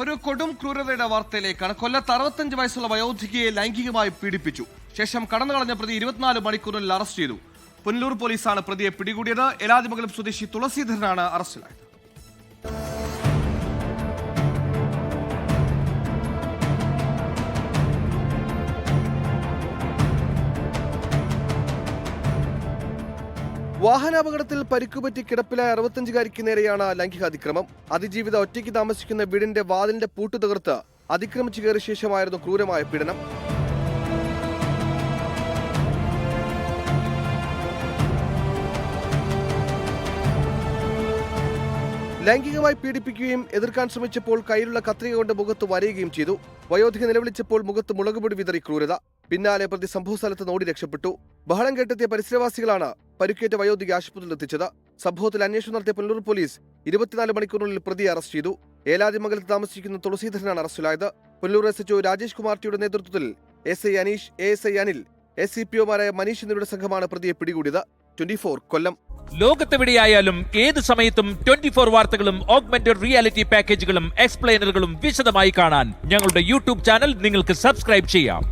ഒരു കൊടും ക്രൂരതയുടെ വാർത്തയിലേക്കാണ്. കൊല്ലത്ത് 65 വയസ്സുള്ള വയോധികയെ ലൈംഗികമായി പീഡിപ്പിച്ചു. ശേഷം കടന്നുകളഞ്ഞ പ്രതി 24 മണിക്കൂറിൽ അറസ്റ്റ് ചെയ്തു. പുനലൂർ പോലീസാണ് പ്രതിയെ പിടികൂടിയത്. എലാതിമംഗലം സ്വദേശി തുളസീധരനാണ് അറസ്റ്റിലായത്. വാഹനാപകടത്തിൽ പരിക്കുപറ്റി കിടപ്പിലായ 65-കാരിക്ക് നേരെയാണ് ലൈംഗികാതിക്രമം. അതിജീവിത ഒറ്റയ്ക്ക് താമസിക്കുന്ന വീടിന്റെ വാതിലിന്റെ പൂട്ട് തകർത്ത് അതിക്രമിച്ചു കയറിയ ശേഷമായിരുന്നു ക്രൂരമായ പീഡനം. ലൈംഗികമായി പീഡിപ്പിക്കുകയും എതിർക്കാൻ ശ്രമിച്ചപ്പോൾ കയ്യിലുള്ള കത്രിക കൊണ്ട് മുഖത്ത് വരയുകയും ചെയ്തു. വയോധിക നിലവിളിച്ചപ്പോൾ മുഖത്ത് മുളകുപൊടി വിതറി ക്രൂരത. പിന്നാലെ പ്രതി സംഭവസ്ഥലത്ത് ഓടി രക്ഷപ്പെട്ടു. ബഹളം കേട്ടെത്തിയ പരിസരവാസികളാണ് പരിക്കേറ്റ വയോധിക ആശുപത്രിയിൽ എത്തിച്ചത്. സംഭവത്തിൽ അന്വേഷണം നടത്തിയ പുനലൂർ പോലീസ് 24 മണിക്കൂറിനുള്ളിൽ പ്രതിയെ അറസ്റ്റ് ചെയ്തു. ഏലാതിമംഗലത്ത് താമസിക്കുന്ന തുളസീധരനാണ് അറസ്റ്റിലായത്. പുനലൂർ SHO രാജേഷ് കുമാർ ടിയുടെ നേതൃത്വത്തിൽ SI അനീഷ്, ASI അനിൽ, SCPOമാരായ മനീഷ് എന്നിവരുടെ സംഘമാണ് പ്രതിയെ പിടികൂടിയത്. 24 കൊല്ലം. ലോകത്തെവിടെയായാലും ഏത് സമയത്തും 24 വാർത്തകളും ഓഗ്മെന്റഡ് റിയാലിറ്റി പാക്കേജുകളും എക്സ്പ്ലെയിനറുകളും വിശദമായി കാണാൻ ഞങ്ങളുടെ യൂട്യൂബ് ചാനൽ നിങ്ങൾക്ക് സബ്സ്ക്രൈബ് ചെയ്യാം.